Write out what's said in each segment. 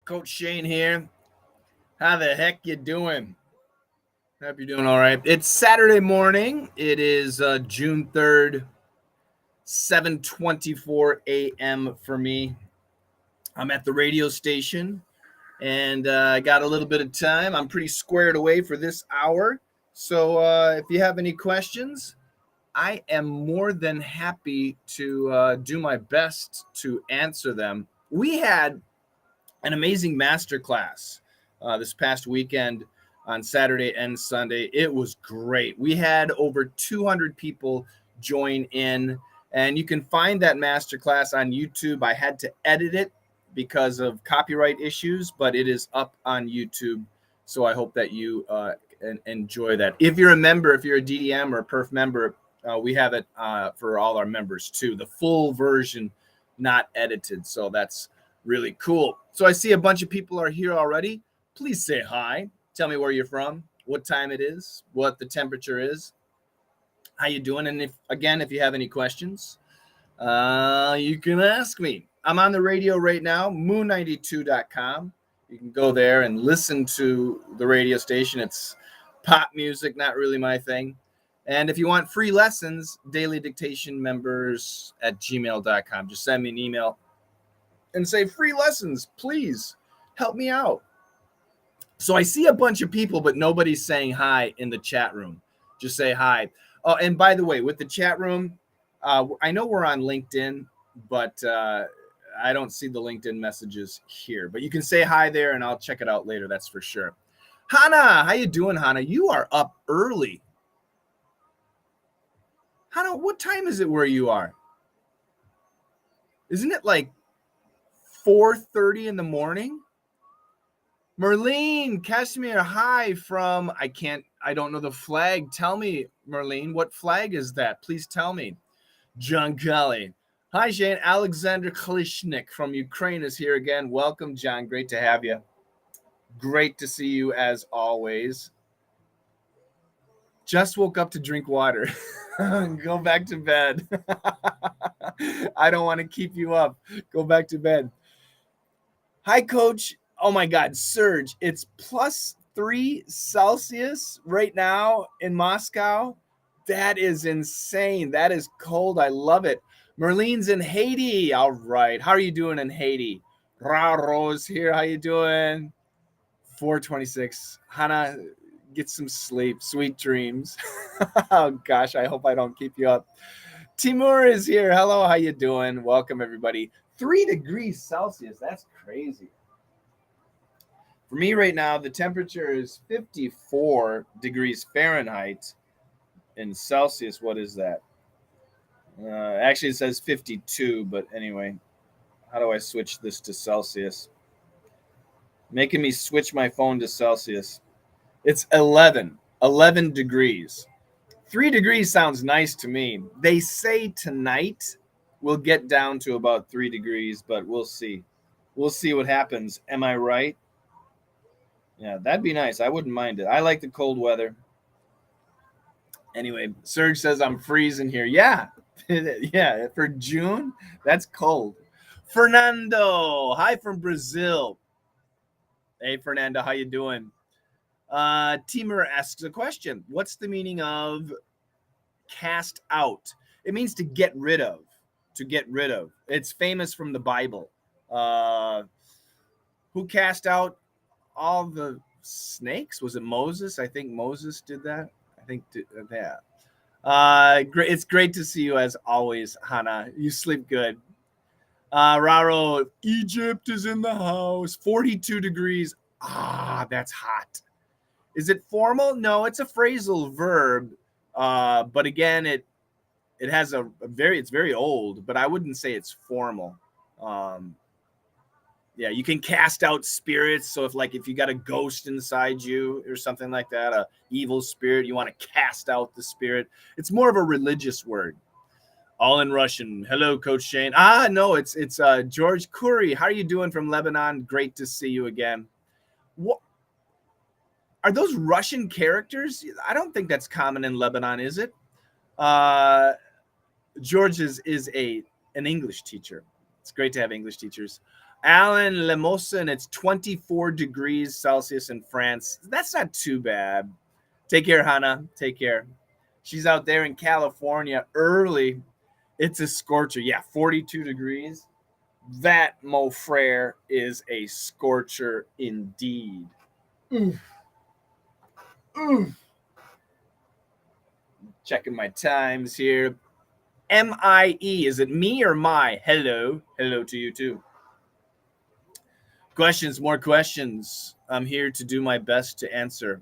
Coach Shane here. How the heck you doing? Hope you're doing all right. It's Saturday morning. It is June 3rd, 7:24 a.m. for me. I'm at the radio station, and I got a little bit of time. I'm pretty squared away for this hour. So if you have any questions, I am more than happy to do my best to answer them. We had an amazing masterclass this past weekend on Saturday and Sunday. It was great. We had over 200 people join in, and you can find that masterclass on YouTube. I had to edit it because of copyright issues, but it is up on YouTube. So I hope that you enjoy that. If you're a member, if you're a DDM or a Perf member, we have it for all our members too. The full version, not edited. So that's really cool. So I see a bunch of people are here already. Please say hi. Tell me where you're from, what time it is, what the temperature is, how you doing. And if you have any questions, you can ask me. I'm on the radio right now, moon92.com. You can go there and listen to the radio station. It's pop music, not really my thing. And if you want free lessons, daily dictation members at gmail.com. Just send me an email and say, free lessons, please help me out. So I see a bunch of people, but nobody's saying hi in the chat room. Just say hi. Oh, and by the way, with the chat room, I know we're on LinkedIn, but I don't see the LinkedIn messages here. But you can say hi there, and I'll check it out later. That's for sure. Hannah, how you doing, Hannah? You are up early. Hannah, what time is it where you are? Isn't it like 4:30 in the morning? Merlene, Kashmir, hi from, I don't know the flag. Tell me, Merlene, what flag is that? Please tell me. John Kelly. Hi, Shane. Alexander Klishnik from Ukraine is here again. Welcome, John. Great to have you. Great to see you as always. Just woke up to drink water. Go back to bed. I don't want to keep you up. Go back to bed. Hi, Coach. Oh my God, Serge, it's +3 Celsius right now in Moscow. That is insane. That is cold. I love it. Merlene's in Haiti. All right. How are you doing in Haiti? Rose here. How you doing? 4:26. Hannah, get some sleep. Sweet dreams. Oh gosh, I hope I don't keep you up. Timur is here. Hello, how you doing? Welcome, everybody. 3 degrees Celsius. That's crazy. For me right now, the temperature is 54 degrees Fahrenheit. In Celsius, what is that? Actually, it says 52, but anyway, how do I switch this to Celsius? Making me switch my phone to Celsius. It's 11 degrees. 3 degrees sounds nice to me. They say tonight we'll get down to about 3 degrees, but we'll see. We'll see what happens. Am I right? Yeah, that'd be nice. I wouldn't mind it. I like the cold weather. Anyway, Serge says I'm freezing here. Yeah. Yeah, for June, that's cold. Fernando, hi from Brazil. Hey, Fernando, how you doing? Timur asks a question. What's the meaning of cast out? It means to get rid of. To get rid of. It's famous from the Bible. Who cast out all the snakes? Was it Moses? I think Moses did that. I think that. Great. It's great to see you as always, Hannah. You sleep good. Raro, Egypt is in the house. 42 degrees. That's hot. Is it formal? No, it's a phrasal verb. But again, it has it's very old, but I wouldn't say it's formal. Yeah, you can cast out spirits. So if you got a ghost inside you or something like that, a evil spirit, you want to cast out the spirit. It's more of a religious word. All in Russian. Hello, Coach Shane. No, it's George Kuri. How are you doing from Lebanon? Great to see you again. What are those Russian characters? I don't think that's common in Lebanon, is it? George is an English teacher. It's great to have English teachers. Alan Lemosa, and it's 24 degrees Celsius in France. That's not too bad. Take care, Hannah. Take care. She's out there in California early. It's a scorcher. Yeah, 42 degrees. That, mon frere, is a scorcher indeed. Checking my times here. M-I-E. Is it me or my? Hello. Hello to you too. Questions, more questions. I'm here to do my best to answer.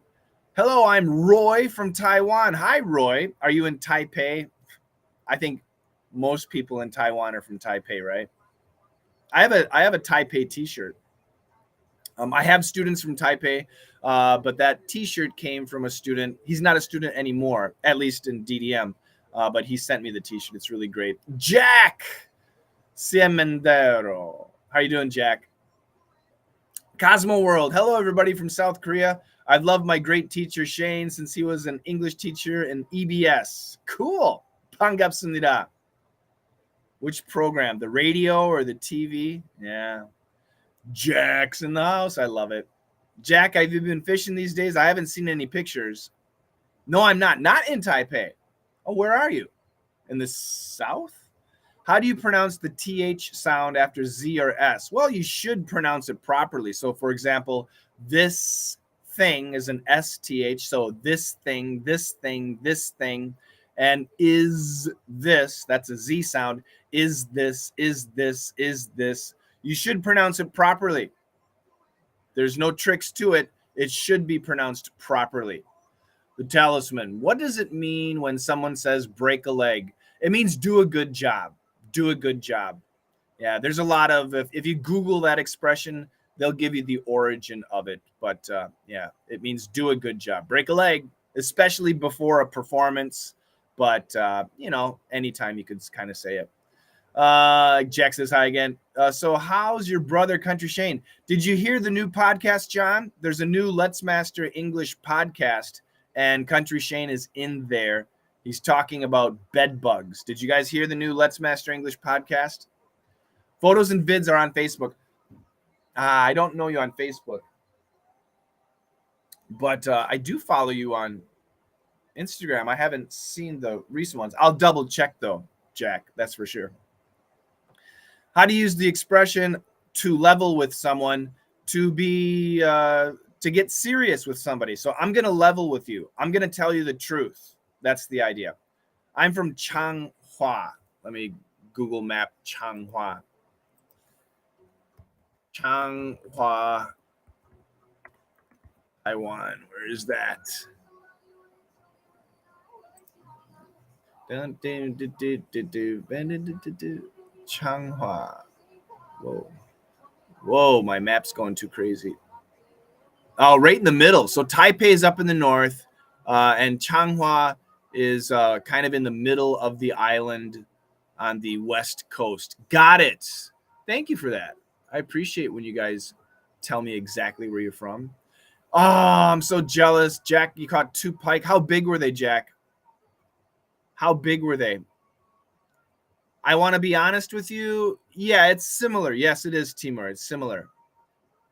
Hello, I'm Roy from Taiwan. Hi, Roy. Are you in Taipei? I think most people in Taiwan are from Taipei, right? I have a Taipei t-shirt. I have students from Taipei, but that t-shirt came from a student. He's not a student anymore, at least in DDM, but he sent me the t-shirt. It's really great. Jack Ciemendero. How you doing, Jack? Cosmo World. Hello, everybody from South Korea. I've loved my great teacher, Shane, since he was an English teacher in EBS. Cool. 반갑습니다. Which program? The radio or the TV? Yeah. Jack's in the house. I love it. Jack, have you been fishing these days? I haven't seen any pictures. No, I'm not. Not in Taipei. Oh, where are you? In the south? How do you pronounce the TH sound after Z or S? Well, you should pronounce it properly. So, for example, this thing is an STH. So this thing, this thing, this thing. And is this, that's a Z sound. Is this, is this, is this. You should pronounce it properly. There's no tricks to it. It should be pronounced properly. The talisman. What does it mean when someone says break a leg? It means do a good job. Do a good job. Yeah, there's a lot of, if you Google that expression, they'll give you the origin of it. But yeah, it means do a good job. Break a leg, especially before a performance. But, you know, anytime you could kind of say it. Jack says hi again. So how's your brother, Country Shane? Did you hear the new podcast, John? There's a new Let's Master English podcast, and Country Shane is in there. He's talking about bed bugs. Did you guys hear the new Let's Master English podcast? Photos and vids are on Facebook. I don't know you on Facebook, but I do follow you on Instagram. I haven't seen the recent ones. I'll double check though, Jack. That's for sure. How to use the expression to level with someone, to be to get serious with somebody. So I'm gonna level with you. I'm gonna tell you the truth. That's the idea. I'm from Changhua. Let me Google map Changhua. Changhua, Taiwan. Where is that? Changhua. Whoa. Whoa, my map's going too crazy. Oh, right in the middle. So Taipei is up in the north, and Changhua is kind of in the middle of the island on the west coast. Got it. Thank you for that. I appreciate when you guys tell me exactly where you're from. Oh, I'm so jealous. Jack, you caught 2 pike. How big were they, Jack? How big were they? I want to be honest with you. Yeah, it's similar. Yes, it is, Timur. It's similar.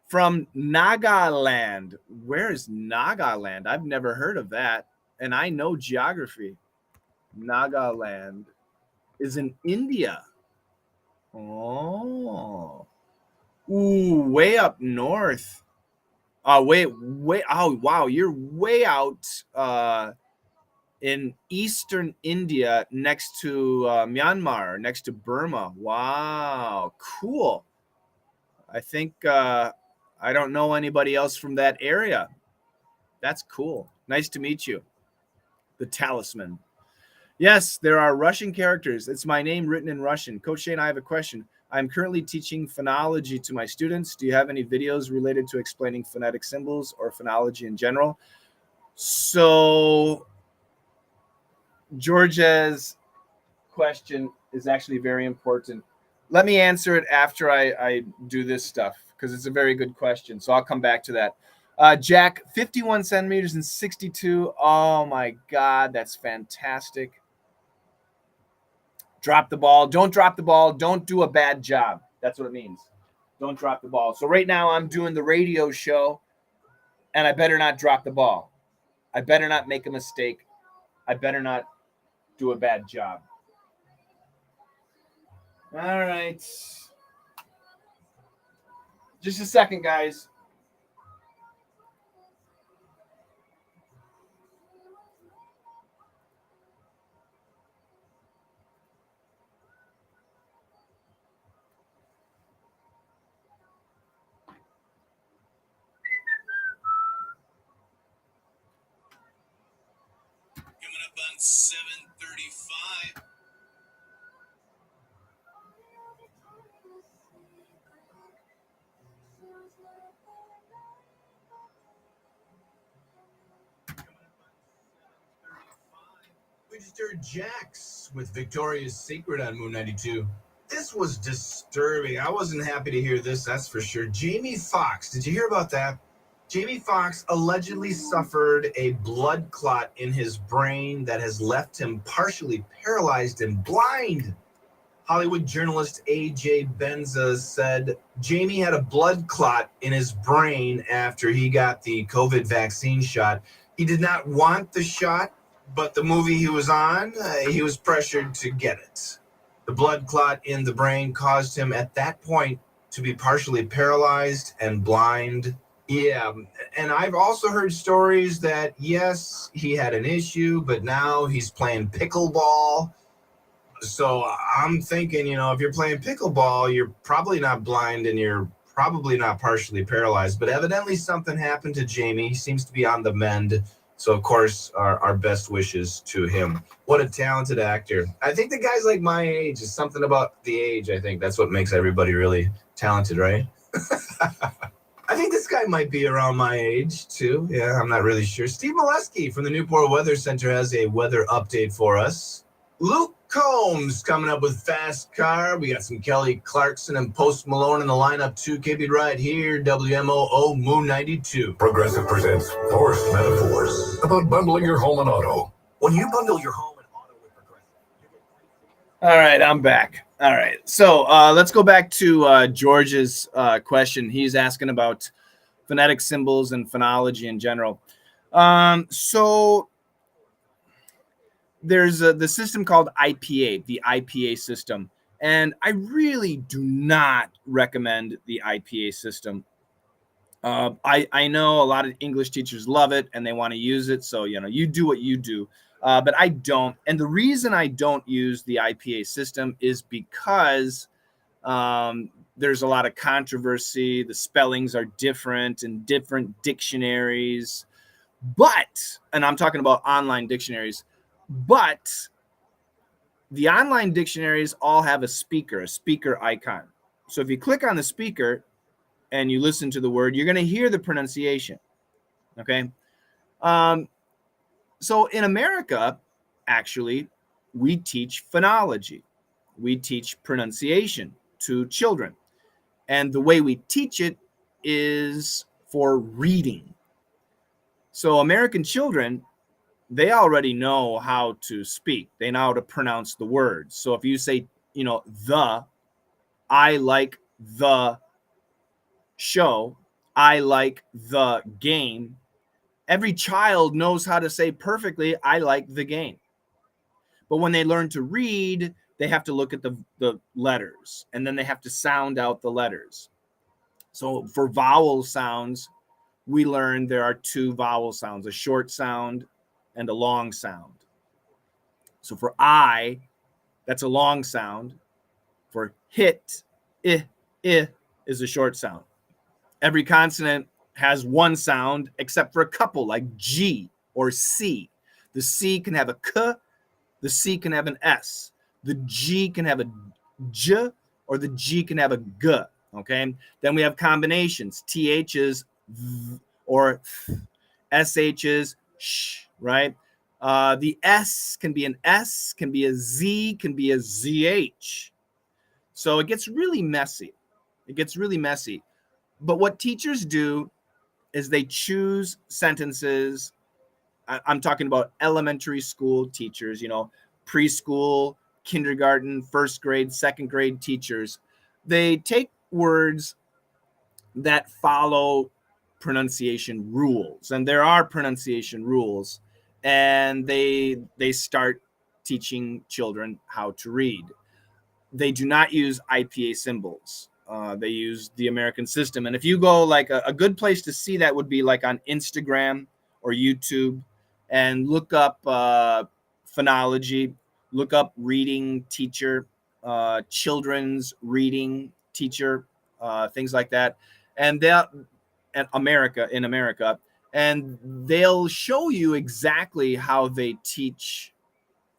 From Nagaland. Where is Nagaland? I've never heard of that. And I know geography. Nagaland is in India. Oh. Ooh, way up north. Way. Oh, wow. You're way out in eastern India next to Myanmar, next to Burma. Wow. Cool. I think I don't know anybody else from that area. That's cool. Nice to meet you. The talisman. Yes, there are Russian characters. It's my name written in Russian. Coach Shane, I have a question. I'm currently teaching phonology to my students. Do you have any videos related to explaining phonetic symbols or phonology in general? So Georgia's question is actually very important. Let me answer it after I do this stuff because it's a very good question. So I'll come back to that. Jack, 51 centimeters and 62. Oh, my God. That's fantastic. Drop the ball. Don't drop the ball. Don't do a bad job. That's what it means. Don't drop the ball. So right now I'm doing the radio show, and I better not drop the ball. I better not make a mistake. I better not do a bad job. All right. Just a second, guys. Coming up on 7:35. We just heard Jax with Victoria's Secret on Moon 92. This was disturbing. I wasn't happy to hear this, that's for sure. Jamie Foxx, did you hear about that? Jamie Foxx allegedly suffered a blood clot in his brain that has left him partially paralyzed and blind. Hollywood journalist A.J. Benza said Jamie had a blood clot in his brain after he got the COVID vaccine shot. He did not want the shot, but the movie he was on, he was pressured to get it. The blood clot in the brain caused him at that point to be partially paralyzed and blind. Yeah, and I've also heard stories that, yes, he had an issue, but now he's playing pickleball. So I'm thinking, if you're playing pickleball, you're probably not blind and you're probably not partially paralyzed. But evidently something happened to Jamie. He seems to be on the mend. So, of course, our best wishes to him. What a talented actor. I think the guy's like my age. It's something about the age. I think that's what makes everybody really talented, right? I think this guy might be around my age, too. Yeah, I'm not really sure. Steve Molesky from the Newport Weather Center has a weather update for us. Luke Combs coming up with Fast Car. We got some Kelly Clarkson and Post Malone in the lineup, too. Keep it right here, WMOO Moon 92. Progressive presents Forced Metaphors about bundling your home and auto. When you bundle your home and auto with Progressive, you get... All right, I'm back. All right, so let's go back to George's question. He's asking about phonetic symbols and phonology in general. So there's the system called IPA, the IPA system. And I really do not recommend the IPA system. I know a lot of English teachers love it and they want to use it. So, you do what you do. But I don't. And the reason I don't use the IPA system is because there's a lot of controversy. The spellings are different in different dictionaries. And I'm talking about online dictionaries, but the online dictionaries all have a speaker icon. So if you click on the speaker and you listen to the word, you're going to hear the pronunciation. Okay. So in America, actually, we teach phonology. We teach pronunciation to children. And the way we teach it is for reading. So American children, they already know how to speak. They know how to pronounce the words. So if you say, I like the show, I like the game, every child knows how to say perfectly, I like the game. But when they learn to read, they have to look at the letters, and then they have to sound out the letters. So for vowel sounds, we learned there are two vowel sounds, a short sound and a long sound. So for I, that's a long sound. For hit, I is a short sound. Every consonant has one sound except for a couple like G or C. The C can have a K, the C can have an S. The G can have a J, or the G can have a G, okay? Then we have combinations. TH is V or th. SH is sh, right? The S can be an S, can be a Z, can be a ZH. So it gets really messy. But what teachers do is they choose sentences. I'm talking about elementary school teachers, preschool, kindergarten, first grade, second grade teachers. They take words that follow pronunciation rules, and there are pronunciation rules, and they start teaching children how to read. They do not use IPA symbols. They use the American system. And if you go, like, a good place to see that would be like on Instagram or YouTube, and look up phonology, look up reading teacher, children's reading teacher, things like that. And they'll, in America, and they'll show you exactly how they teach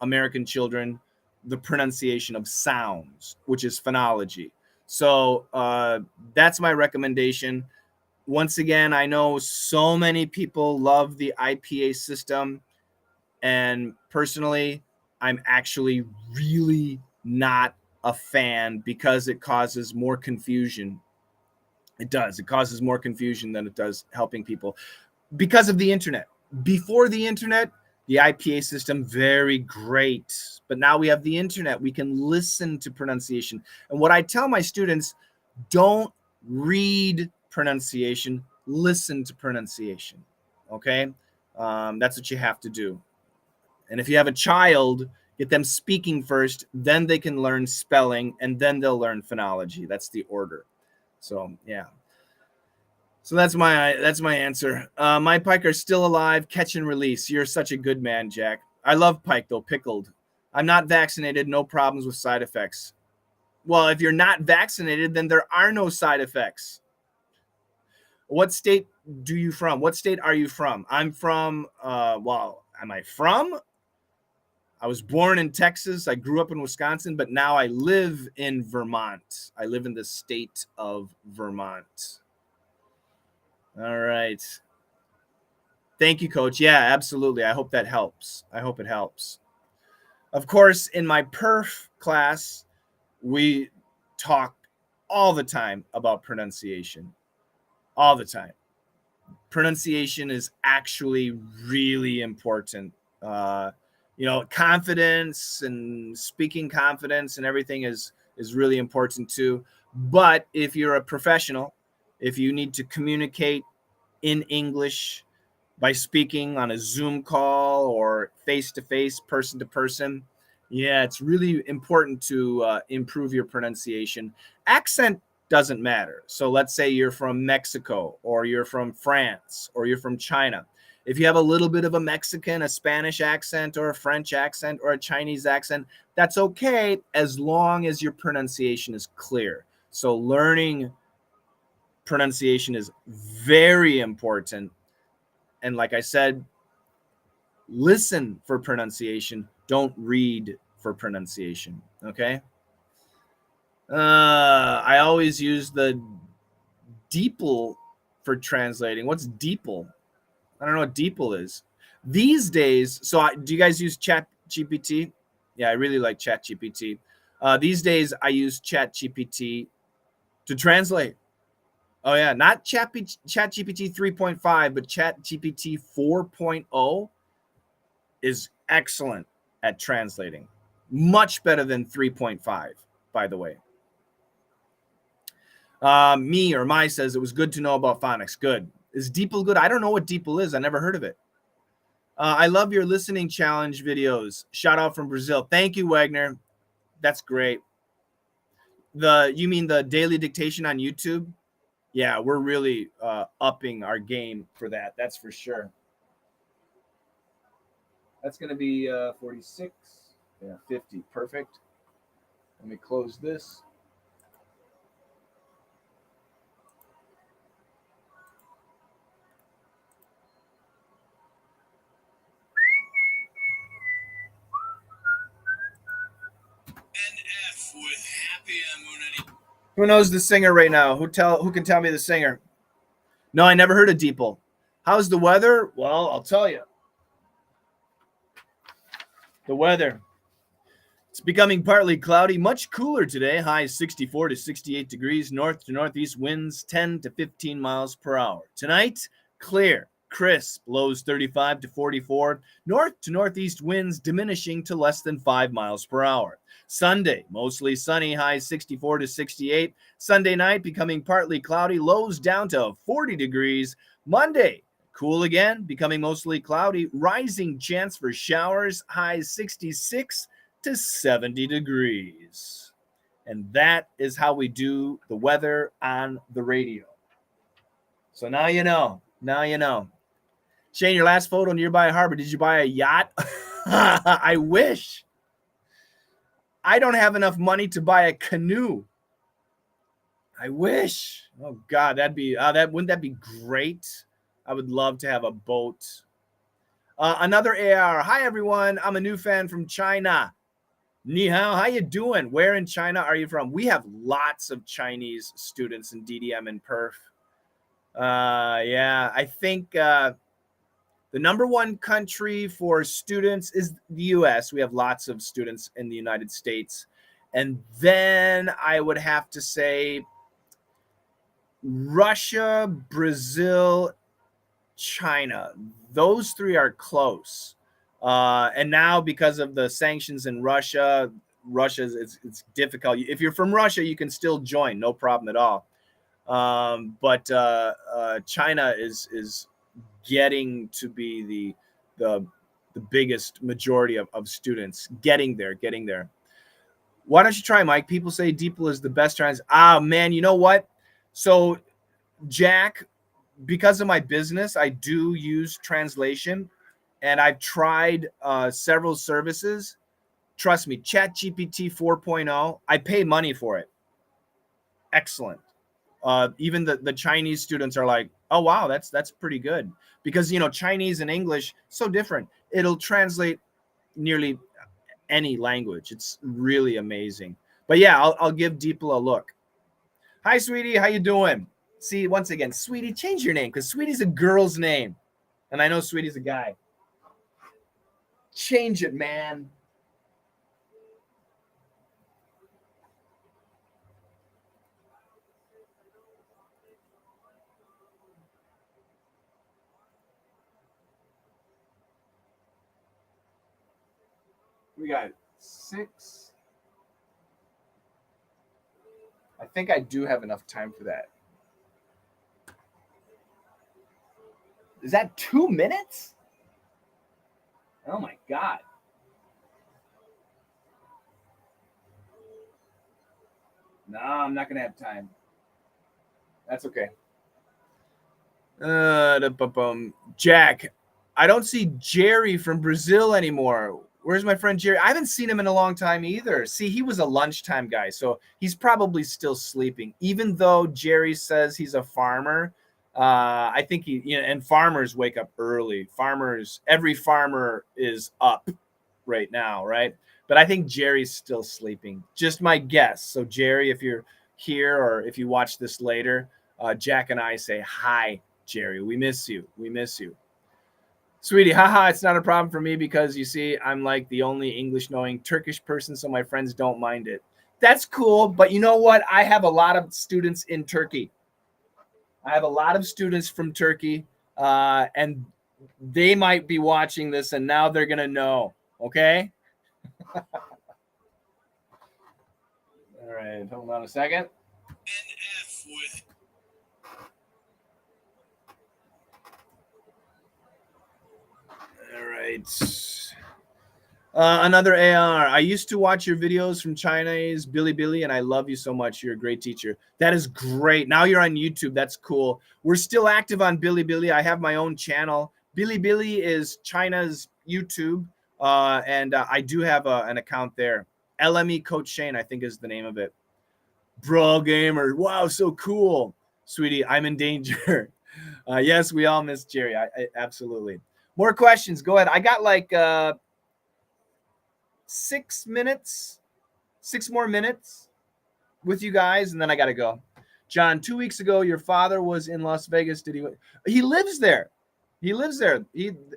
American children the pronunciation of sounds, which is phonology. So that's my recommendation. Once again, I know so many people love the IPA system, and personally, I'm actually really not a fan because it causes more confusion. It does. It causes more confusion than it does helping people because of the internet. Before the internet, the IPA system, very great. But now we have the internet. We can listen to pronunciation. And what I tell my students, don't read pronunciation, listen to pronunciation. Okay? That's what you have to do. And if you have a child, get them speaking first, then they can learn spelling, and then they'll learn phonology. That's the order. So, yeah. So that's my answer. My pike are still alive. Catch and release. You're such a good man, Jack. I love pike, though, pickled. I'm not vaccinated. No problems with side effects. Well, if you're not vaccinated, then there are no side effects. What state do you from? What state are you from? I'm from, well, am I from? I was born in Texas. I grew up in Wisconsin, but now I live in Vermont. I live in the state of Vermont. All right. Thank you, Coach. Yeah, absolutely. I hope that helps. I hope it helps. Of course, in my perf class, we talk all the time about pronunciation. All the time. Pronunciation is actually really important. Confidence and speaking confidence and everything is really important too. But if you're a professional, if you need to communicate in English by speaking on a Zoom call or face-to-face, person-to-person, yeah, it's really important to improve your pronunciation. Accent doesn't matter. So let's say you're from Mexico, or you're from France, or you're from China. If you have a little bit of a Mexican, a Spanish accent, or a French accent, or a Chinese accent, that's okay as long as your pronunciation is clear. So learning pronunciation is very important. And like I said, listen for pronunciation. Don't read for pronunciation. Okay? I always use the DeepL for translating. What's DeepL? I don't know what DeepL is. These days, do you guys use ChatGPT? Yeah, I really like ChatGPT. These days, I use ChatGPT to translate. Oh, yeah, not ChatGPT 3.5, but ChatGPT 4.0 is excellent at translating. Much better than 3.5, by the way. My says it was good to know about phonics. Good. Is DeepL good? I don't know what DeepL is. I never heard of it. I love your listening challenge videos. Shout out from Brazil. Thank you, Wagner. That's great. You mean the daily dictation on YouTube? Yeah, we're really upping our game for that. That's for sure. That's going to be 46. Yeah, 50. Perfect. Let me close this. NF with Happy Immunity. Who knows the singer right now? Who can tell me the singer? No, I never heard of DeepL. How's the weather? Well, I'll tell you. The weather. It's becoming partly cloudy, much cooler today. Highs 64 to 68 degrees, north to northeast winds 10 to 15 miles per hour. Tonight, clear. crisp, lows 35 to 44. North to northeast winds diminishing to less than 5 miles per hour. Sunday, mostly sunny, highs 64 to 68. Sunday night, becoming partly cloudy, lows down to 40 degrees. Monday, cool again, becoming mostly cloudy, rising chance for showers, highs 66 to 70 degrees. And that is how we do the weather on the radio. So now you know. Now you know. Shane, your last photo nearby a harbor, did you buy a yacht? I wish. I don't have enough money to buy a canoe. I wish. Oh God, that'd be wouldn't that be great? I would love to have a boat. Another AR. Hi everyone, I'm a new fan from China. Ni hao, how you doing? Where in China are you from? We have lots of Chinese students in DDM and Perf. Yeah, I think the number one country for students is the US. We have lots of students in the United States. And then I would have to say Russia, Brazil, China. Those three are close. And now because of the sanctions in Russia, it's difficult. If you're from Russia, you can still join, no problem at all. But China is getting to be the biggest majority of students getting there. Why don't you try, Mike? People say DeepL is the best trans. Man, you know what? So Jack, because of my business, I do use translation, and I've tried several services. Trust me, ChatGPT 4.0, I pay money for it. Excellent. Even the Chinese students are like, oh wow, that's pretty good, because Chinese and English so different. It'll translate nearly any language. It's really amazing. But yeah, I'll give DeepL a look. Hi, sweetie, how you doing? See, once again, sweetie, change your name, because sweetie's a girl's name, and I know sweetie's a guy. Change it, man. We got 6. I think I do have enough time for that. Is that 2 minutes? Oh my God. No, I'm not going to have time. That's okay. Jack, I don't see Jerry from Brazil anymore. Where's my friend Jerry? I haven't seen him in a long time either. See, he was a lunchtime guy, so he's probably still sleeping. Even though Jerry says he's a farmer, I think and farmers wake up early. Every farmer is up right now, right? But I think Jerry's still sleeping. Just my guess. So Jerry, if you're here or if you watch this later, Jack and I say hi, Jerry. We miss you. We miss you. Sweetie, haha, it's not a problem for me because you see, I'm like the only English knowing Turkish person, so my friends don't mind it. That's cool, but you know what? I have a lot of students in Turkey. I have a lot of students from Turkey, and they might be watching this, and now they're going to know, okay? All right, hold on a second. All right. Another AR. I used to watch your videos from Chinese Bilibili, and I love you so much. You're a great teacher. That is great. Now you're on YouTube. That's cool. We're still active on Bilibili. I have my own channel. Bilibili is China's YouTube, and I do have an account there. LME Coach Shane, I think, is the name of it. Bro Gamer. Wow, so cool. Sweetie, I'm in danger. Yes, we all miss Jerry. I absolutely. More questions. Go ahead. I got like 6 minutes, 6 more minutes with you guys, and then I got to go. John, 2 weeks ago, your father was in Las Vegas. He lives there. He lives there.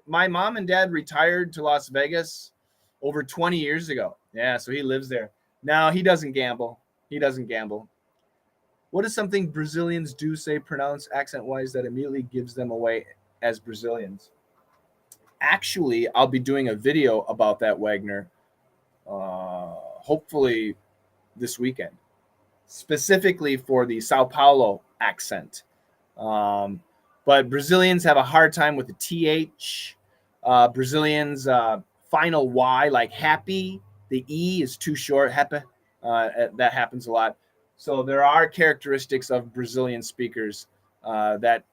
My mom and dad retired to Las Vegas over 20 years ago. Yeah, so he lives there. Now, he doesn't gamble. He doesn't gamble. What is something Brazilians do say, pronounce accent-wise, that immediately gives them away? as Brazilians. Actually, I'll be doing a video about that, Wagner, hopefully this weekend, specifically for the Sao Paulo accent. But Brazilians have a hard time with the TH. Brazilians, final Y, like happy, the E is too short, happy. That happens a lot. So there are characteristics of Brazilian speakers that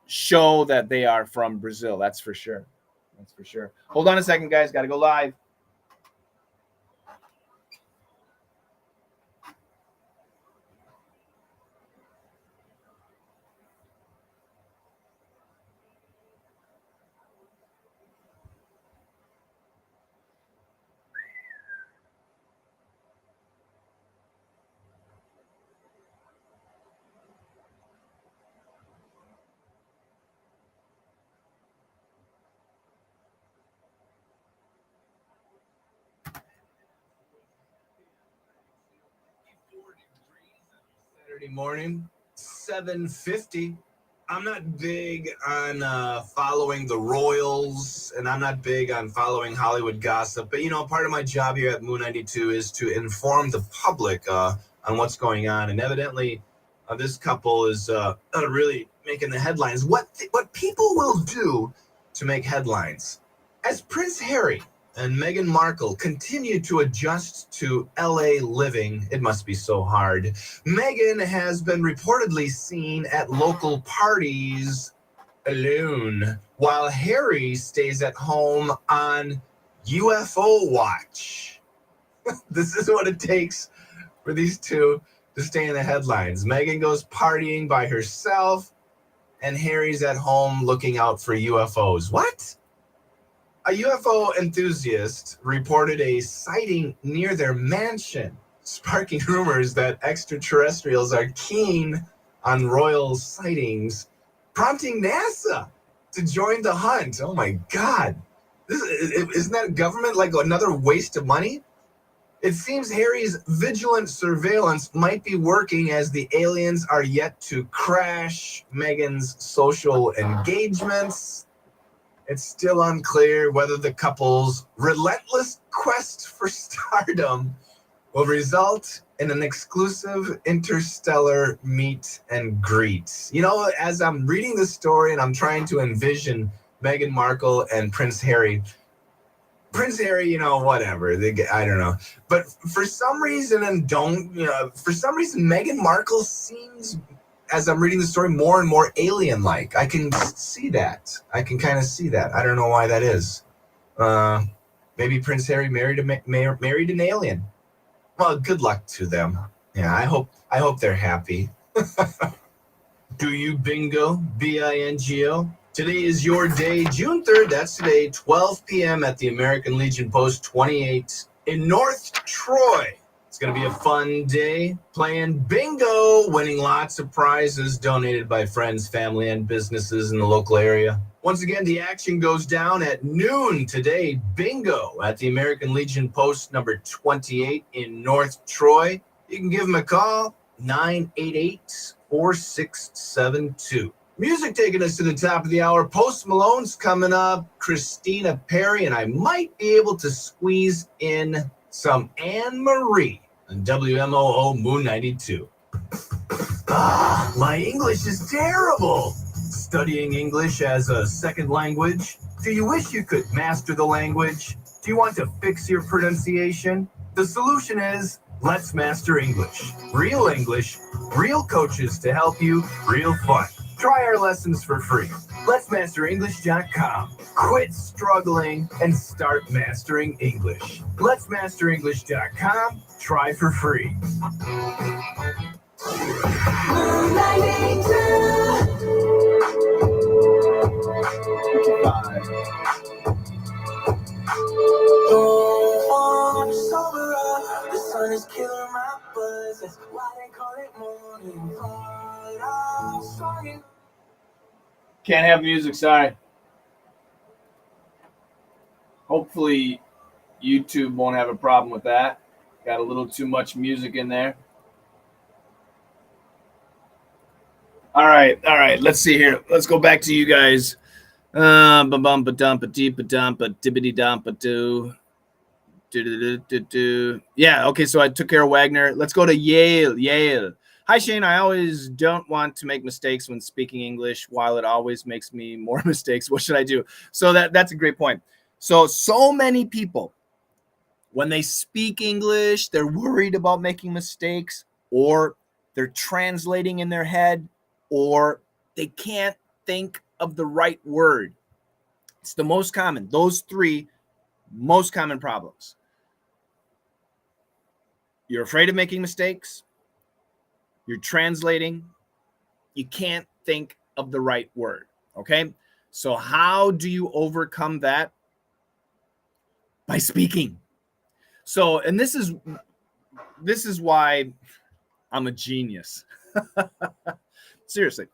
show that they are from Brazil. That's for sure. That's for sure. Hold on a second, guys. Got to go live. Saturday morning, 7:50. I'm not big on following the Royals, and I'm not big on following Hollywood gossip. But, part of my job here at Moon 92 is to inform the public on what's going on. And evidently, this couple is really making the headlines. What people will do to make headlines. As Prince Harry and Meghan Markle continue to adjust to LA living, it must be so hard. Meghan has been reportedly seen at local parties alone, while Harry stays at home on UFO watch. This is what it takes for these two to stay in the headlines. Meghan goes partying by herself, and Harry's at home looking out for UFOs. What? A UFO enthusiast reported a sighting near their mansion, sparking rumors that extraterrestrials are keen on royal sightings, prompting NASA to join the hunt. Oh my God. Isn't that government like another waste of money? It seems Harry's vigilant surveillance might be working as the aliens are yet to crash Meghan's social engagements. It's still unclear whether the couple's relentless quest for stardom will result in an exclusive interstellar meet and greet. As I'm reading the story and I'm trying to envision Meghan Markle and Prince Harry, whatever. I don't know. But for some reason, Meghan Markle seems, as I'm reading the story, more and more alien-like. I can see that. I can kind of see that. I don't know why that is. Maybe Prince Harry married an alien. Well, good luck to them. Yeah, I hope they're happy. Do you bingo? B-I-N-G-O? Today is your day, June 3rd. That's today, 12 p.m. at the American Legion Post 28 in North Troy. It's going to be a fun day playing bingo, winning lots of prizes donated by friends, family, and businesses in the local area. Once again, the action goes down at noon today. Bingo at the American Legion Post number 28 in North Troy. You can give them a call, 988-4672. Music taking us to the top of the hour. Post Malone's coming up, Christina Perri, and I might be able to squeeze in some Anne Marie on WMOO Moon 92. My English is terrible. Studying English as a second language? Do you wish you could master the language? Do you want to fix your pronunciation? The solution is Let's Master English. Real English, real coaches to help you, real fun. Try our lessons for free. Let'sMasterEnglish.com. Quit struggling and start mastering English. Let'sMasterEnglish.com. Try for free. The sun is killing my buzz. That's why they call it morning. Can't have music, sorry. Hopefully YouTube won't have a problem with that. Got a little too much music in there. All right. Let's see here. Let's go back to you guys. Ba-bum, ba-dum, ba-dee, ba-dum, ba-dibbity, dum, ba-doo. Yeah, okay, so I took care of Wagner. Let's go to Yale. Hi, Shane. I always don't want to make mistakes when speaking English, while it always makes me more mistakes. What should I do? So that's a great point. So many people, when they speak English, they're worried about making mistakes, or they're translating in their head, or they can't think of the right word. It's the most common. Those three most common problems. You're afraid of making mistakes. You're translating. You can't think of the right word. Okay. So how do you overcome that? By speaking. So, and this is why I'm a genius. Seriously.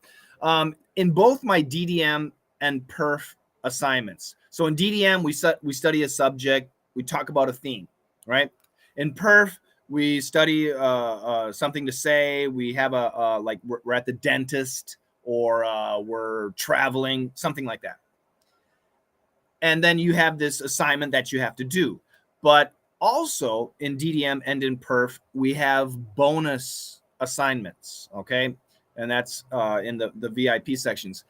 In both my DDM and PERF assignments. So in DDM, we study a subject. We talk about a theme, right? In PERF, we study something to say. We have like we're at the dentist, or we're traveling, something like that. And then you have this assignment that you have to do. But also in DDM and in PERF, we have bonus assignments, okay? And that's in the VIP sections.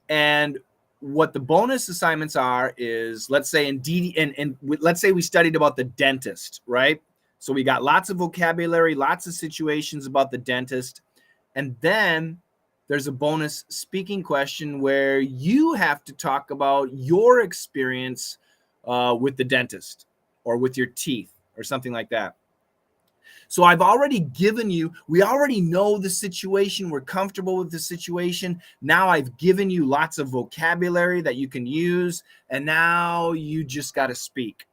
And what the bonus assignments are is, let's say in let's say we studied about the dentist, right? So we got lots of vocabulary, lots of situations about the dentist. And then there's a bonus speaking question where you have to talk about your experience with the dentist, or with your teeth, or something like that. So I've already given you, we already know the situation. We're comfortable with the situation. Now I've given you lots of vocabulary that you can use, and now you just got to speak.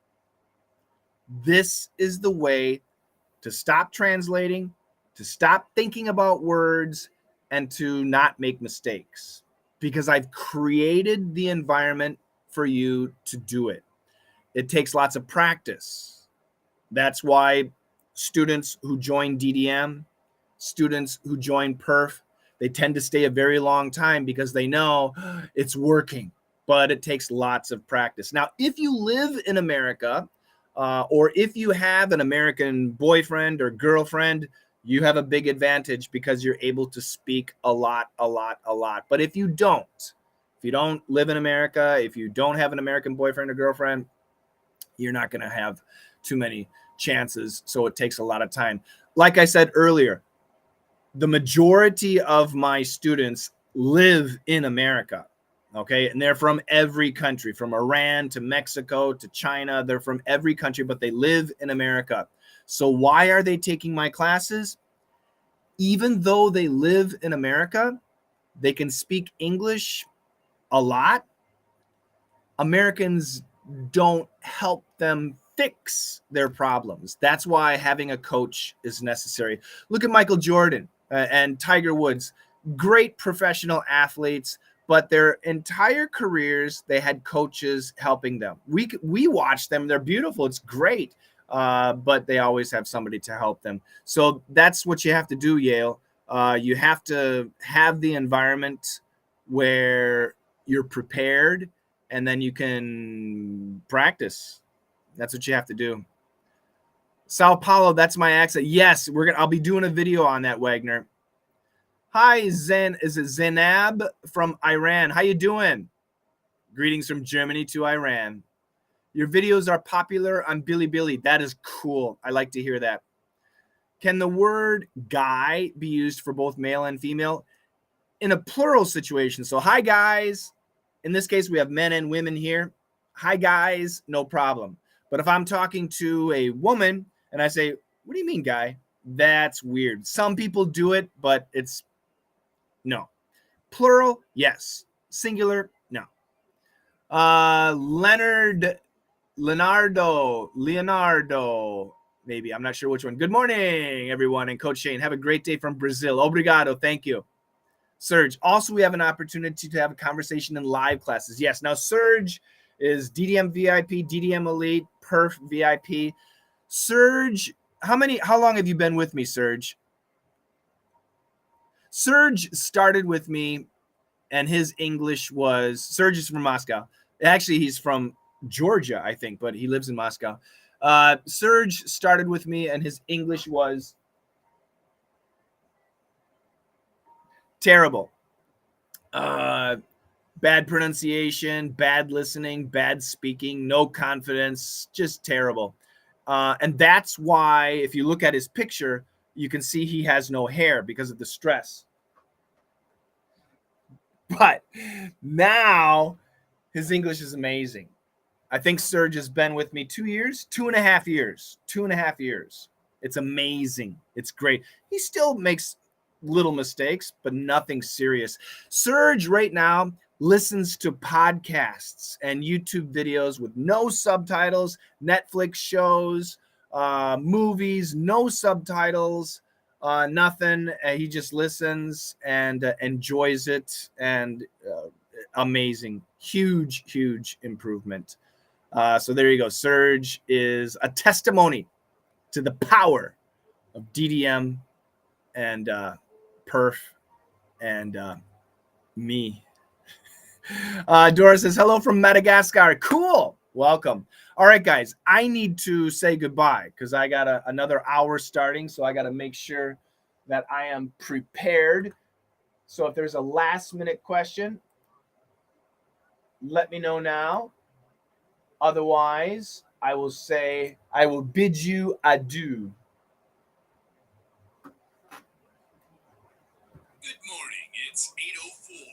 This is the way to stop translating, to stop thinking about words, and to not make mistakes, because I've created the environment for you to do it. It takes lots of practice. That's why students who join DDM, students who join PERF, they tend to stay a very long time, because they know it's working, but it takes lots of practice. Now, if you live in America, or if you have an American boyfriend or girlfriend, you have a big advantage, because you're able to speak a lot. But if you don't live in America, if you don't have an American boyfriend or girlfriend, you're not going to have too many chances. So it takes a lot of time. Like I said earlier, the majority of my students live in America. Okay. And they're from every country, from Iran to Mexico to China. They're from every country, but they live in America. So why are they taking my classes? Even though they live in America, they can speak English a lot. Americans don't help them fix their problems. That's why having a coach is necessary. Look at Michael Jordan and Tiger Woods, great professional athletes, but their entire careers, they had coaches helping them. We watch them. They're beautiful. It's great. But they always have somebody to help them. So that's what you have to do, Yale. You have to have the environment where you're prepared, and then you can practice. That's what you have to do. Sao Paulo, that's my accent. Yes, I'll be doing a video on that, Wagner. Hi, Zen. Is it Zainab from Iran? How you doing? Greetings from Germany to Iran. Your videos are popular on Bilibili. That is cool. I like to hear that. Can the word guy be used for both male and female? In a plural situation. So, hi, guys. In this case, we have men and women here. Hi, guys. No problem. But if I'm talking to a woman and I say, what do you mean, guy? That's weird. Some people do it, but it's no. Plural, yes. Singular, no. Leonardo, maybe. I'm not sure which one. Good morning, everyone. And Coach Shane, have a great day from Brazil. Obrigado. Thank you. Serge. Also, we have an opportunity to have a conversation in live classes. Yes. Now, Serge is DDM VIP, DDM Elite, PERF VIP. Serge, how long have you been with me, Serge? Serge started with me, and his English was, Serge is from Moscow. Actually, he's from Georgia, I think, but he lives in Moscow. Serge started with me, and his English was terrible. Bad pronunciation, bad listening, bad speaking, no confidence, just terrible. And that's why, if you look at his picture, you can see he has no hair because of the stress. But now his English is amazing. I think Serge has been with me 2 years, 2.5 years, 2.5 years. It's amazing. It's great. He still makes little mistakes, but nothing serious. Serge right now listens to podcasts and YouTube videos with no subtitles, Netflix shows, movies, no subtitles, nothing. He just listens and enjoys it, and amazing. Huge improvement. So there you go. Serge is a testimony to the power of DDM and Perf and me. Dora says, hello from Madagascar. Cool. Welcome. All right, guys, I need to say goodbye because I got another hour starting, so I got to make sure that I am prepared. So if there's a last-minute question, let me know now. Otherwise, I will bid you adieu. Good morning. It's 8:04.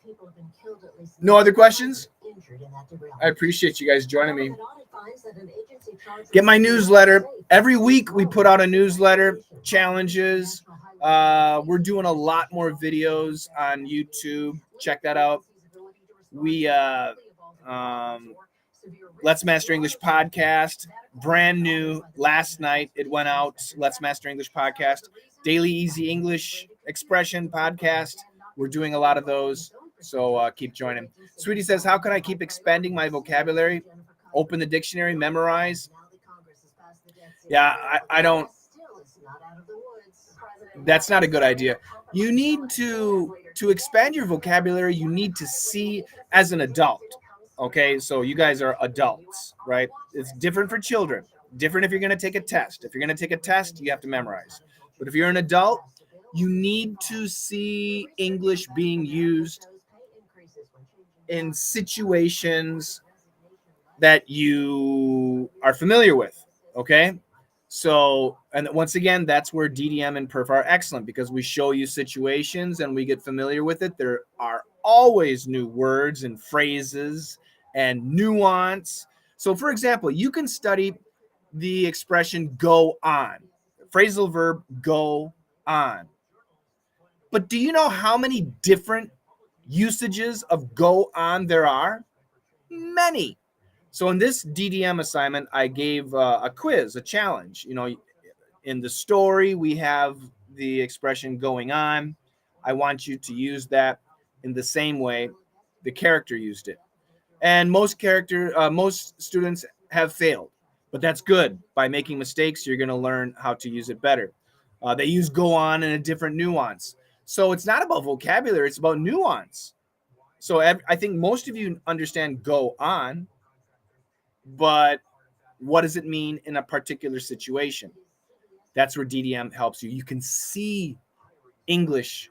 People have been killed, at least No other questions? injured in that derailment. I appreciate you guys joining me. An audit finds that an agency charged Get my with newsletter. safety Every week we put out a newsletter, challenges. We're doing a lot more videos on YouTube. Check that out. We Let's Master English podcast, brand new. Last night it went out. Let's Master English podcast, Daily Easy English Expression podcast. We're doing a lot of those, so keep joining. Sweetie says, how can I keep expanding my vocabulary? Open the dictionary, memorize. Yeah, I don't. That's not a good idea. You need to expand your vocabulary. You need to see as an adult. Okay, so you guys are adults, right? It's different for children. Different if you're going to take a test. If you're going to take a test, you have to memorize. But if you're an adult, you need to see English being used in situations that you are familiar with, okay? So, and once again, that's where DDM and Perf are excellent, because we show you situations and we get familiar with it. There are always new words and phrases and nuance. So, for example, you can study the expression go on, phrasal verb go on. But do you know how many different usages of go on there are? Many. So in this DDM assignment, I gave a quiz, a challenge. You know, in the story, we have the expression going on. I want you to use that in the same way the character used it. And most students have failed, but that's good. By making mistakes, you're going to learn how to use it better. They use go on in a different nuance. So it's not about vocabulary, it's about nuance. So I think most of you understand go on, but what does it mean in a particular situation? That's where DDM helps you. You can see English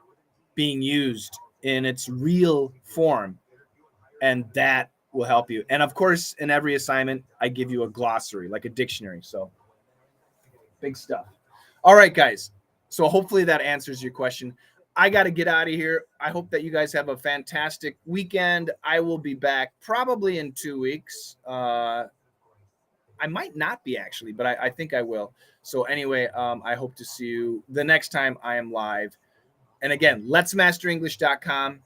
being used in its real form, and that will help you. And of course, in every assignment, I give you a glossary, like a dictionary. So big stuff. All right, guys. So hopefully that answers your question. I got to get out of here. I hope that you guys have a fantastic weekend. I will be back probably in 2 weeks. I might not be actually, but I think I will. So anyway, I hope to see you the next time I am live. And again, letsmasterenglish.com.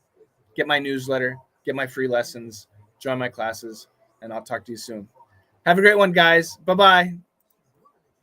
Get my newsletter, get my free lessons, join my classes, and I'll talk to you soon. Have a great one, guys. Bye-bye.